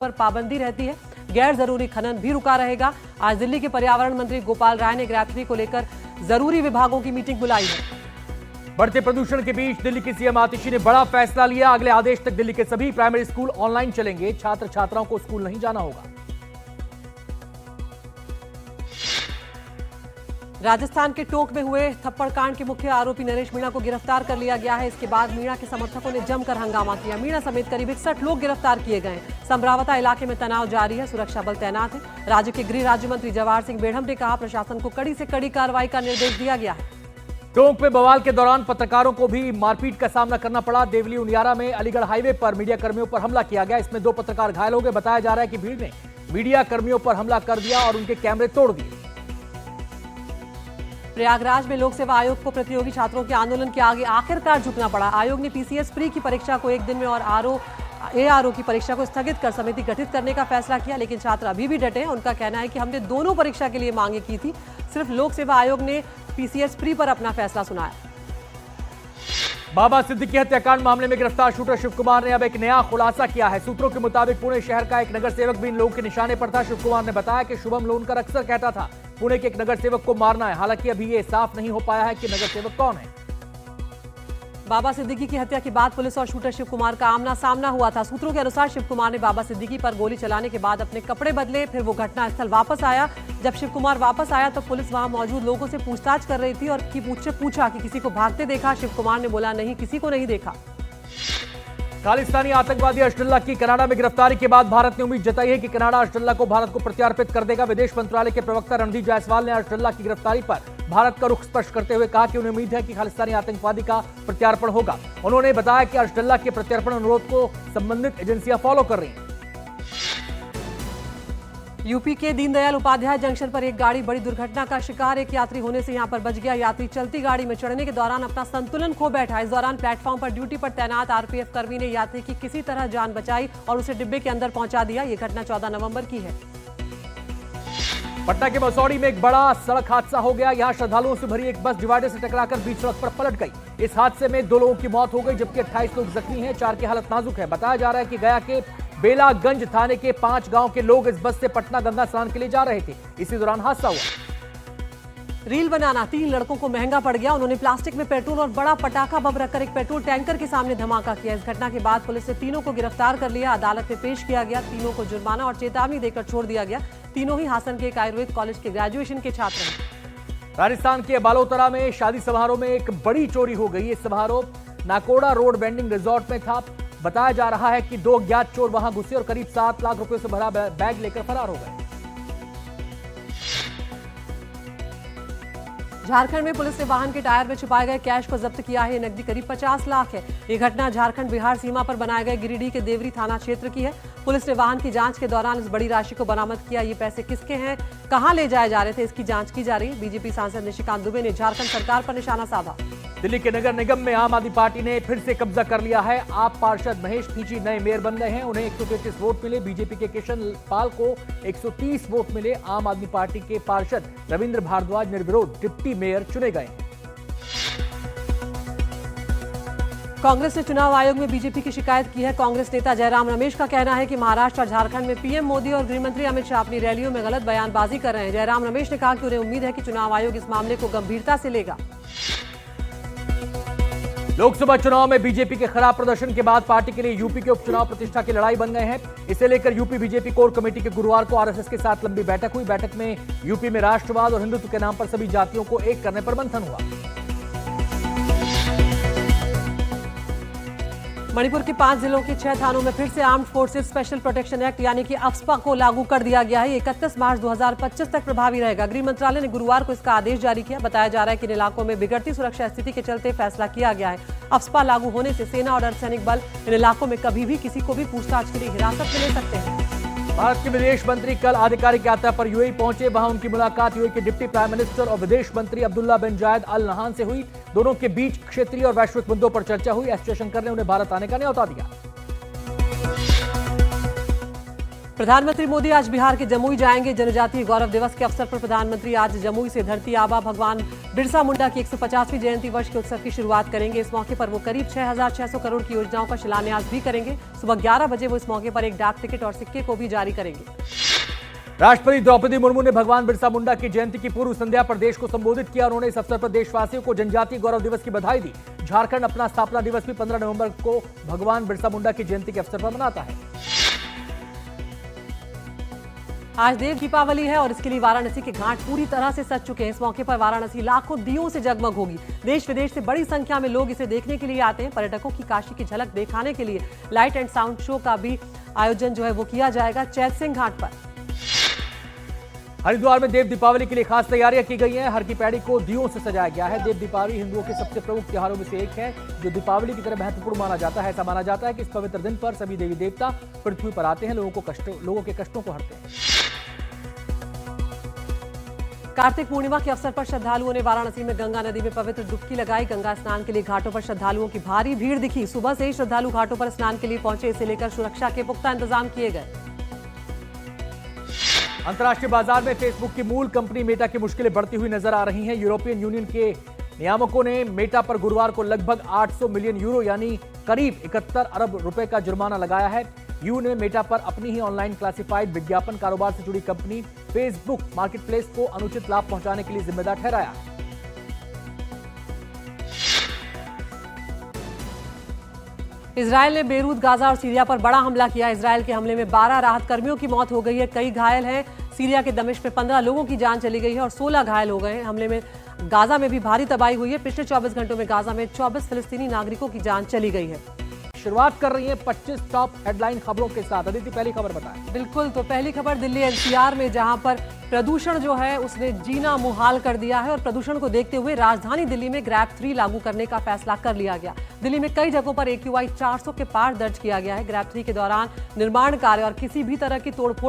पर पाबंदी रहती है। गैर जरूरी खनन भी रुका रहेगा। आज दिल्ली के पर्यावरण मंत्री गोपाल राय ने ग्रैब 3 को लेकर जरूरी विभागों की मीटिंग बुलाई है। बढ़ते प्रदूषण के बीच दिल्ली की सीएम आतिशी ने बड़ा फैसला लिया। अगले आदेश तक दिल्ली के सभी प्राइमरी स्कूल ऑनलाइन चलेंगे। छात्र छात्राओं को स्कूल नहीं जाना होगा। राजस्थान के टोंक में हुए थप्पड़ कांड के मुख्य आरोपी नरेश मीणा को गिरफ्तार कर लिया गया है। इसके बाद मीणा के समर्थकों ने जमकर हंगामा किया। मीणा समेत करीब 61 लोग गिरफ्तार किए गए। समरावता इलाके में तनाव जारी है, सुरक्षा बल तैनात है। राज्य के गृह राज्य मंत्री जवाहर सिंह बेढ़म ने कहा, प्रशासन को कड़ी से कड़ी कार्रवाई का निर्देश दिया गया है। टोंक में बवाल के दौरान पत्रकारों को भी मारपीट का सामना करना पड़ा। देवली उनियारा में अलीगढ़ हाईवे पर मीडिया कर्मियों पर हमला किया गया। इसमें 2 पत्रकार घायल हो गए। बताया जा रहा है कि भीड़ ने मीडिया कर्मियों पर हमला कर दिया और उनके कैमरे तोड़ दिए। प्रयागराज में लोक सेवा आयोग को प्रतियोगी छात्रों के आंदोलन के आगे आखिरकार झुकना पड़ा। आयोग ने पीसीएस प्री की परीक्षा को एक दिन में और एआरओ की परीक्षा को स्थगित कर समिति गठित करने का फैसला किया, लेकिन छात्र अभी भी डटे हैं। उनका कहना है कि हमने दोनों परीक्षा के लिए मांगे की थी, सिर्फ लोक सेवा आयोग ने पीसीएस प्री पर अपना फैसला सुनाया। बाबा सिद्दीकी हत्याकांड मामले में गिरफ्तार शूटर शिव कुमार ने अब एक नया खुलासा किया है। सूत्रों के मुताबिक पुणे शहर का एक नगर सेवक भी इन लोगों के निशाने पर था। शिव कुमार ने बताया कि शुभम लोनकर अक्सर कहता था पुणे के एक नगर सेवक को मारना है। हालांकि अभी ये साफ नहीं हो पाया है कि नगर सेवक कौन है। बाबा सिद्दीकी की हत्या के बाद पुलिस और शूटर शिव कुमार का आमना सामना हुआ था। सूत्रों के अनुसार शिव कुमार ने बाबा सिद्दीकी पर गोली चलाने के बाद अपने कपड़े बदले, फिर वो घटनास्थल वापस आया। जब शिव कुमार वापस आया तो पुलिस वहां मौजूद लोगों से पूछताछ कर रही थी और मुझसे पूछा कि किसी को भागते देखा। शिव कुमार ने बोला, नहीं, किसी को नहीं देखा। खालिस्तानी आतंकवादी अशदुल्ला की कनाडा में गिरफ्तारी के बाद भारत ने उम्मीद जताई है कि कनाडा अशदुल्ला को भारत को प्रत्यार्पित कर देगा। विदेश मंत्रालय के प्रवक्ता रणदीप जायसवाल ने अशदुल्ला की गिरफ्तारी पर भारत का रुख स्पष्ट करते हुए कहा कि उन्हें उम्मीद है कि खालिस्तानी आतंकवादी का प्रत्यार्पण होगा। उन्होंने बताया कि अशदुल्ला के प्रत्यार्पण अनुरोध को संबंधित एजेंसियां फॉलो कर रही हैं। यूपी के दीनदयाल उपाध्याय जंक्शन पर एक गाड़ी बड़ी दुर्घटना का शिकार। एक यात्री होने से यहां पर बच गया। यात्री चलती गाड़ी में चढ़ने के दौरान अपना संतुलन खो बैठा। इस दौरान प्लेटफॉर्म पर ड्यूटी पर तैनात आरपीएफ कर्मी ने यात्री की किसी तरह जान बचाई और उसे डिब्बे के अंदर पहुंचा दिया। यह घटना 14 नवंबर की है। पटना के मसौड़ी में एक बड़ा सड़क हादसा हो गया। यहां श्रद्धालुओं से भरी एक बस डिवाइडर से टकराकर बीच सड़क पर पलट गई। इस हादसे में 2 लोगों की मौत हो गई, जबकि 28 लोग जख्मी हैं। 4 की हालत नाजुक है। बताया जा रहा है कि गया के बेलागंज थाने के 5 गांव के लोग इस बस से पटना गंगा स्नान के लिए जा रहे थे। इसी दौरान हादसा हुआ। रील बनाना 3 लड़कों को महंगा पड़ गया। उन्होंने प्लास्टिक में पेट्रोल और बड़ा पटाखा बम रखकर एक पेट्रोल टैंकर के सामने धमाका किया। इस घटना के बाद पुलिस ने तीनों को गिरफ्तार कर लिया, अदालत में पेश किया गया। तीनों को जुर्माना और चेतावनी देकर छोड़ दिया गया। तीनों ही हासन के एक आयुर्वेद कॉलेज के ग्रेजुएशन के छात्र हैं। राजस्थान के बालोतरा में शादी समारोह में एक बड़ी चोरी हो गई। ये समारोह नाकोड़ा रोड वेंडिंग रिजॉर्ट में था। बताया जा रहा है कि 2 अज्ञात चोर वहां घुसे और करीब 7 लाख रुपए से भरा बैग लेकर फरार हो गए। झारखंड में पुलिस ने वाहन के टायर में छुपाए गए कैश को जब्त किया है। नकदी करीब 50 लाख है। ये घटना झारखंड बिहार सीमा पर बनाए गए गिरिडीह के देवरी थाना क्षेत्र की है। पुलिस ने वाहन की जांच के दौरान इस बड़ी राशि को बरामद किया। ये पैसे किसके हैं, कहां ले जाए जा रहे थे, इसकी जांच की जा रही है। बीजेपी सांसद निशिकांत दुबे ने झारखंड सरकार पर निशाना साधा। दिल्ली के नगर निगम में आम आदमी पार्टी ने फिर से कब्जा कर लिया है। आप पार्षद महेश पीची नए मेयर बन गए हैं। उन्हें 133 वोट मिले। बीजेपी के किशन पाल को 130 वोट मिले। आम आदमी पार्टी के पार्षद रविंद्र भारद्वाज निर्विरोध डिप्टी मेयर चुने गए। कांग्रेस ने चुनाव आयोग में बीजेपी की शिकायत की है। कांग्रेस नेता जयराम रमेश का कहना है कि महाराष्ट्र और झारखंड में पीएम मोदी और गृहमंत्री अमित शाह अपनी रैलियों में गलत बयानबाजी कर रहे हैं। जयराम रमेश ने कहा कि उन्हें उम्मीद है कि चुनाव आयोग इस मामले को गंभीरता से लेगा। लोकसभा चुनाव में बीजेपी के खराब प्रदर्शन के बाद पार्टी के लिए यूपी के उपचुनाव प्रतिष्ठा की लड़ाई बन गए हैं। इसे लेकर यूपी बीजेपी कोर कमेटी के गुरुवार को आरएसएस के साथ लंबी बैठक हुई। बैठक में यूपी में राष्ट्रवाद और हिंदुत्व के नाम पर सभी जातियों को एक करने पर मंथन हुआ। मणिपुर के 5 जिलों के 6 थानों में फिर से armed forces special protection act यानी कि अफ्स्पा को लागू कर दिया गया है। 31 मार्च 2025 तक प्रभावी रहेगा। गृह मंत्रालय ने गुरुवार को इसका आदेश जारी किया। बताया जा रहा है कि इन इलाकों में बिगड़ती सुरक्षा स्थिति के चलते फैसला किया गया है। अफ्स्पा लागू होने से सेना और अर्धसैनिक बल इन इलाकों में कभी भी किसी को भी पूछताछ के लिए हिरासत में ले सकते हैं। भारत के विदेश मंत्री कल आधिकारिक यात्रा पर यूएई पहुंचे। वहां उनकी मुलाकात यूएई के डिप्टी प्राइम मिनिस्टर और विदेश मंत्री अब्दुल्ला बिन जायद अल नहान से हुई। दोनों के बीच क्षेत्रीय और वैश्विक मुद्दों पर चर्चा हुई। एस जयशंकर ने उन्हें भारत आने का न्योता दिया। प्रधानमंत्री मोदी आज बिहार के जमुई जाएंगे। जनजातीय गौरव दिवस के अवसर पर प्रधानमंत्री आज जमुई से धरती आबा भगवान बिरसा मुंडा की 150वीं जयंती वर्ष के उत्सव की शुरुआत करेंगे। इस मौके पर वो करीब 6,600 करोड़ की योजनाओं का शिलान्यास भी करेंगे। सुबह 11 बजे वो इस मौके पर एक डाक टिकट और सिक्के को भी जारी करेंगे। राष्ट्रपति द्रौपदी मुर्मू ने भगवान बिरसा मुंडा की जयंती की पूर्व संध्या पर देश को संबोधित किया। उन्होंने इस अवसर पर देशवासियों को जनजातीय गौरव दिवस की बधाई दी। झारखंड अपना स्थापना दिवस भी 15 नवंबर को भगवान बिरसा मुंडा की जयंती के अवसर पर मनाता है। आज देव दीपावली है और इसके लिए वाराणसी के घाट पूरी तरह से सज चुके हैं। इस मौके पर वाराणसी लाखों दियों से जगमग होगी। देश विदेश से बड़ी संख्या में लोग इसे देखने के लिए आते हैं। पर्यटकों की काशी की झलक दिखाने के लिए लाइट एंड साउंड शो का भी आयोजन जो है वो किया जाएगा चैत सिंह घाट पर। हरिद्वार में देव दीपावली के लिए खास तैयारियां की गई हैं। हर की पैड़ी को दियों से सजाया गया है। देव दीपावली हिंदुओं के सबसे प्रमुख त्योहारों में से एक है, जो दीपावली की तरह महत्वपूर्ण माना जाता है। ऐसा माना जाता है कि इस पवित्र दिन पर सभी देवी देवता पृथ्वी पर आते हैं, लोगों के कष्टों को हरते हैं। कार्तिक पूर्णिमा के अवसर पर श्रद्धालुओं ने वाराणसी में गंगा नदी में पवित्र डुबकी लगाई। गंगा स्नान के लिए घाटों पर श्रद्धालुओं की भारी भीड़ दिखी। सुबह से ही श्रद्धालु घाटों पर स्नान के लिए पहुंचे। इसे लेकर सुरक्षा के पुख्ता इंतजाम किए गए। अंतर्राष्ट्रीय बाजार में फेसबुक की मूल कंपनी मेटा की मुश्किलें बढ़ती हुई नजर आ रही हैं। यूरोपियन यूनियन के नियामकों ने मेटा पर गुरुवार को लगभग 800 मिलियन यूरो यानी करीब 71 अरब रुपए का जुर्माना लगाया है। यू ने मेटा पर अपनी ही ऑनलाइन क्लासिफाइड विज्ञापन कारोबार से जुड़ी कंपनी फेसबुक मार्केटप्लेस को अनुचित लाभ पहुंचाने के लिए जिम्मेदार ठहराया। इजरायल ने बेरूत, गाजा और सीरिया पर बड़ा हमला किया। इजरायल के हमले में 12 राहत कर्मियों की मौत हो गई है, कई घायल हैं। सीरिया के दमिश्क में 15 लोगों की जान चली गई है और 16 घायल हो गए हैं। हमले में गाजा में भी भारी तबाही हुई है। पिछले 24 घंटों में गाजा में 24 फिलिस्तीनी नागरिकों की जान चली गई है। शुरुआत कर रही है 25 टॉप हेडलाइन खबरों के साथ। अदिति, पहली खबर बताएं। बिल्कुल, तो पहली खबर दिल्ली एनसीआर में, जहां पर प्रदूषण जो है उसने जीना मुहाल कर दिया है और प्रदूषण को देखते हुए राजधानी दिल्ली में ग्रैब 3 लागू करने का फैसला कर लिया गया। दिल्ली में कई जगहों पर AQI 400 के पार दर्ज किया गया है। ग्रैब 3 के दौरान निर्माण कार्य और किसी भी तरह की तोड़फोड़